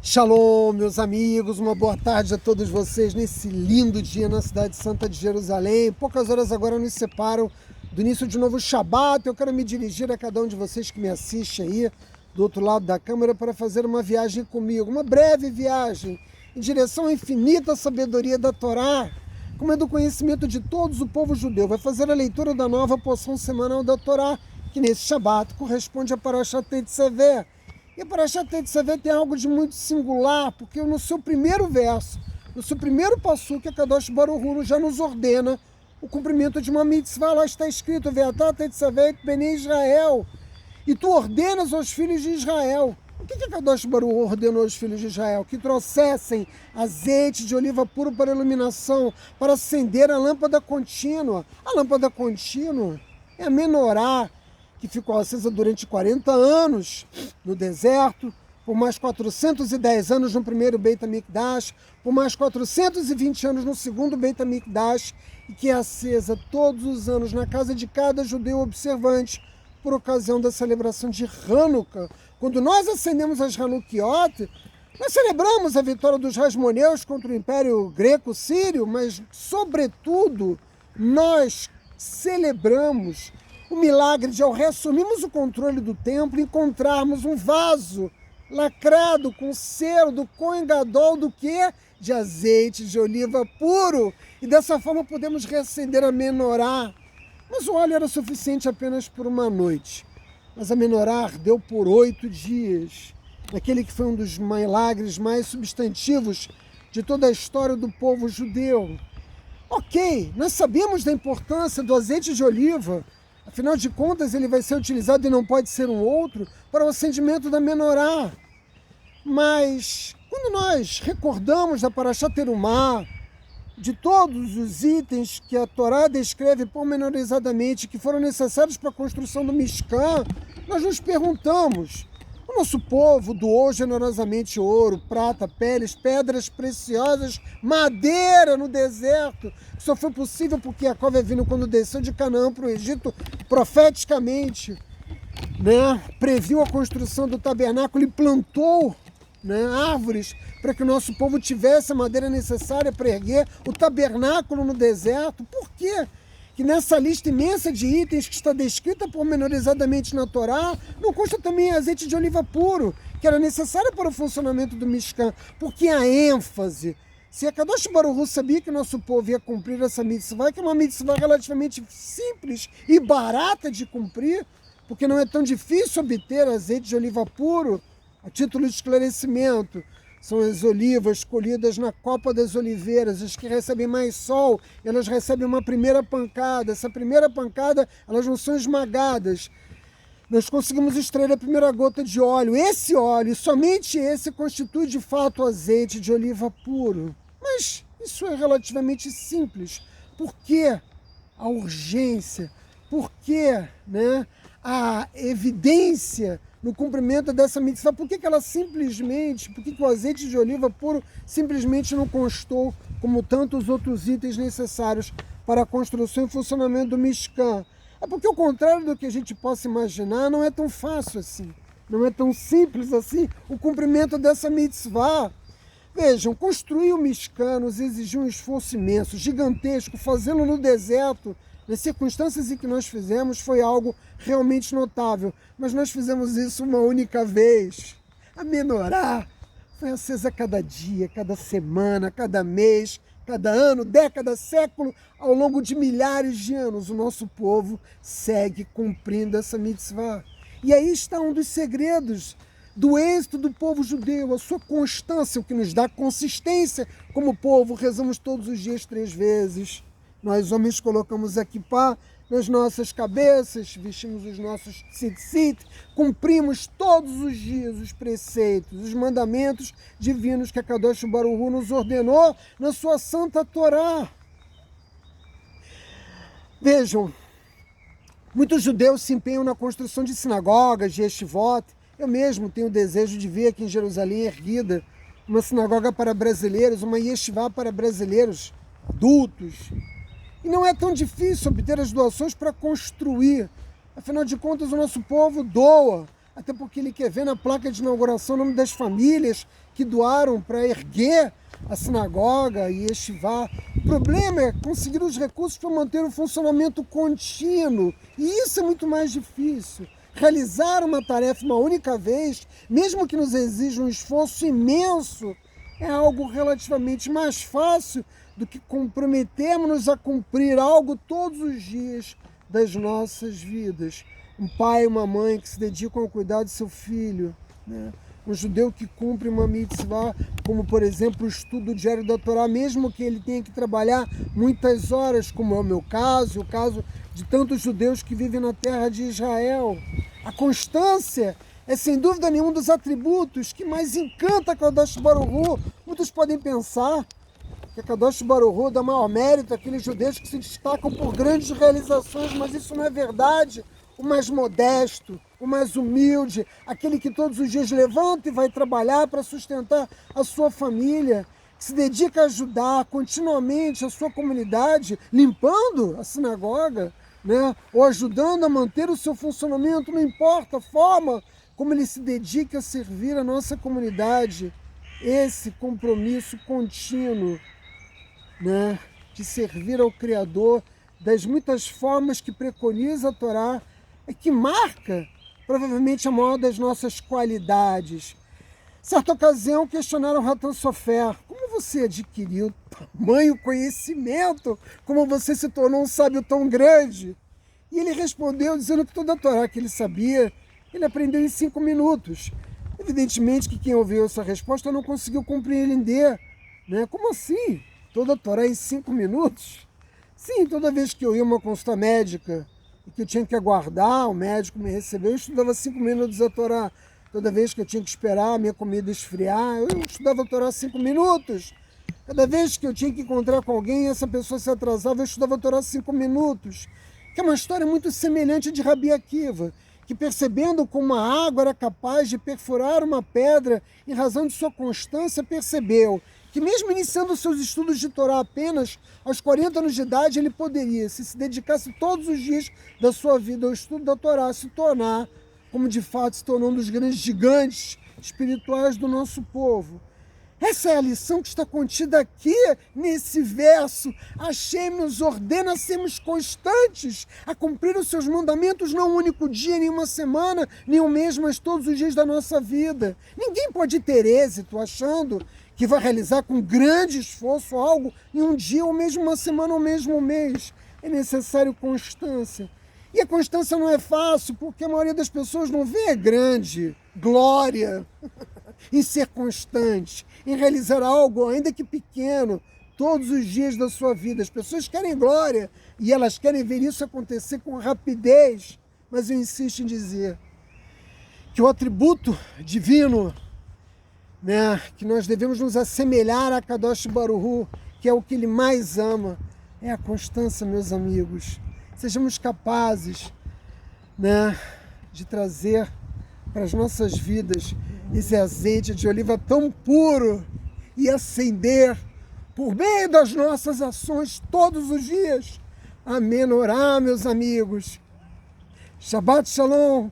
Shalom, meus amigos, uma boa tarde a todos vocês nesse lindo dia na cidade santa de Jerusalém. Poucas horas agora nos separam do início de um novo Shabat. Eu quero me dirigir a cada um de vocês que me assiste aí do outro lado da câmera para fazer uma viagem comigo, uma breve viagem em direção à infinita sabedoria da Torá, como é do conhecimento de todos o povo judeu. Vai fazer a leitura da nova porção semanal da Torá, que nesse Shabat corresponde a Parashat Tetzaveh. E a Parashat Tetzaveh tem algo de muito singular, porque no seu primeiro verso, no seu primeiro passuque, a Kadosh Baruch Hu já nos ordena o cumprimento de uma mitzvah. Lá está escrito, Ve'atah Tetzaveh et Bnei Israel, e tu ordenas aos filhos de Israel. O que a Kadosh Baruch Hu ordenou aos filhos de Israel? Que trouxessem azeite de oliva puro para iluminação, para acender a lâmpada contínua. A lâmpada contínua é a menorá, que ficou acesa durante 40 anos no deserto, por mais 410 anos no primeiro Beit HaMikdash, por mais 420 anos no segundo Beit HaMikdash, e que é acesa todos os anos na casa de cada judeu observante, por ocasião da celebração de Hanukkah. Quando nós acendemos as Hanukiot, nós celebramos a vitória dos Hasmoneus contra o Império Greco-Sírio, mas, sobretudo, nós celebramos o milagre de, ao reassumirmos o controle do templo, encontrarmos um vaso lacrado com cero do Kohen Gadol, do quê? De azeite de oliva puro. E dessa forma podemos reacender a menorá. Mas o óleo era suficiente apenas por uma noite. Mas a menorá ardeu por 8 dias. Naquele que foi um dos milagres mais substantivos de toda a história do povo judeu. Ok, nós sabemos da importância do azeite de oliva. Afinal de contas, ele vai ser utilizado e não pode ser um outro para o acendimento da menorá. Mas, quando nós recordamos da Parashat Terumá, de todos os itens que a Torá descreve pormenorizadamente, que foram necessários para a construção do Mishkan, nós nos perguntamos: o nosso povo doou generosamente ouro, prata, peles, pedras preciosas, madeira no deserto. Isso só foi possível porque Jacó vindo, quando desceu de Canaã para o Egito, profeticamente, previu a construção do tabernáculo e plantou árvores para que o nosso povo tivesse a madeira necessária para erguer o tabernáculo no deserto. Por quê? Que nessa lista imensa de itens que está descrita pormenorizadamente na Torá, não consta também azeite de oliva puro, que era necessário para o funcionamento do Mishkan, porque a ênfase, se a Kadosh Baruch Hu sabia que o nosso povo ia cumprir essa mitzvah, que é uma mitzvah relativamente simples e barata de cumprir, porque não é tão difícil obter azeite de oliva puro. A título de esclarecimento, são as olivas colhidas na copa das oliveiras, as que recebem mais sol, elas recebem uma primeira pancada. Essa primeira pancada, elas não são esmagadas. Nós conseguimos extrair a primeira gota de óleo. Esse óleo, somente esse, constitui de fato azeite de oliva puro. Mas isso é relativamente simples. Por que a urgência? Por que a evidência no cumprimento dessa mitzvah? Por que ela simplesmente, por que o azeite de oliva puro simplesmente não constou como tantos outros itens necessários para a construção e funcionamento do Mishkan? É porque, ao contrário do que a gente possa imaginar, não é tão fácil assim, não é tão simples assim o cumprimento dessa mitzvah. Vejam, construir o Mishkan nos exigiu um esforço imenso, gigantesco. Fazê-lo no deserto, nas circunstâncias em que nós fizemos, foi algo realmente notável. Mas nós fizemos isso uma única vez. A menorá foi acesa cada dia, cada semana, cada mês, cada ano, década, século. Ao longo de milhares de anos, o nosso povo segue cumprindo essa mitzvah. E aí está um dos segredos do êxito do povo judeu, a sua constância, o que nos dá consistência como povo. Rezamos todos os dias 3 vezes. Nós, homens, colocamos a kippá nas nossas cabeças, vestimos os nossos tzitzit, cumprimos todos os dias os preceitos, os mandamentos divinos que a Kadosh Baruch Hu nos ordenou na sua santa Torá. Vejam, muitos judeus se empenham na construção de sinagogas, de yeshivot. Eu mesmo tenho o desejo de ver aqui em Jerusalém erguida uma sinagoga para brasileiros, uma yeshivá para brasileiros adultos. E não é tão difícil obter as doações para construir. Afinal de contas, o nosso povo doa até porque ele quer ver na placa de inauguração o nome das famílias que doaram para erguer a sinagoga e yeshivá. O problema é conseguir os recursos para manter o funcionamento contínuo, e isso é muito mais difícil. Realizar uma tarefa uma única vez, mesmo que nos exija um esforço imenso, é algo relativamente mais fácil do que comprometermos-nos a cumprir algo todos os dias das nossas vidas. Um pai e uma mãe que se dedicam ao cuidar de seu filho, né? Um judeu que cumpre uma mitzvah, como por exemplo o estudo diário da Torá, mesmo que ele tenha que trabalhar muitas horas, como é o meu caso, e o caso de tantos judeus que vivem na terra de Israel. A constância é sem dúvida nenhum dos atributos que mais encanta Kadosh Baruch Hu. Muitos podem pensar que a Kadosh Baruch Hu dá maior mérito àqueles judeus que se destacam por grandes realizações, mas isso não é verdade. O mais modesto, o mais humilde, aquele que todos os dias levanta e vai trabalhar para sustentar a sua família, que se dedica a ajudar continuamente a sua comunidade, limpando a sinagoga, né? Ou ajudando a manter o seu funcionamento, não importa a forma como ele se dedica a servir a nossa comunidade. Esse compromisso contínuo, né, de servir ao Criador das muitas formas que preconiza a Torá, é que marca provavelmente a maior das nossas qualidades. Certa ocasião questionaram Ratan Sofer: como você adquiriu tamanho conhecimento? Como você se tornou um sábio tão grande? E ele respondeu dizendo que toda a Torá que ele sabia, ele aprendeu em 5 minutos. Evidentemente que quem ouviu essa resposta não conseguiu compreender, né? Como assim? Toda a Torá em 5 minutos? Sim, toda vez que eu ia a uma consulta médica e que eu tinha que aguardar, o médico me recebeu, eu estudava 5 minutos a Torá. Toda vez que eu tinha que esperar a minha comida esfriar, eu estudava a Torá 5 minutos. Cada vez que eu tinha que encontrar com alguém e essa pessoa se atrasava, eu estudava a Torá 5 minutos. Que é uma história muito semelhante de Rabi Akiva, que percebendo como a água era capaz de perfurar uma pedra em razão de sua constância, percebeu que mesmo iniciando seus estudos de Torá apenas aos 40 anos de idade, ele poderia, se dedicasse todos os dias da sua vida ao estudo da Torá, se tornar, como de fato se tornou um dos grandes gigantes espirituais do nosso povo. Essa é a lição que está contida aqui nesse verso. Hashem nos ordena a sermos constantes, a cumprir os seus mandamentos não um único dia, nem uma semana, nem um mês, mas todos os dias da nossa vida. Ninguém pode ter êxito achando que vai realizar com grande esforço algo em um dia, ou mesmo uma semana, ou mesmo um mês. É necessário constância. E a constância não é fácil, porque a maioria das pessoas não vê grande glória em ser constante, em realizar algo, ainda que pequeno, todos os dias da sua vida. As pessoas querem glória e elas querem ver isso acontecer com rapidez, mas eu insisto em dizer que o atributo divino, né, que nós devemos nos assemelhar a Kadosh Baruch Hu, que é o que ele mais ama, é a constância, meus amigos. Sejamos capazes, né, de trazer para as nossas vidas esse azeite de oliva tão puro e acender por meio das nossas ações todos os dias a menorá, meus amigos. Shabbat Shalom.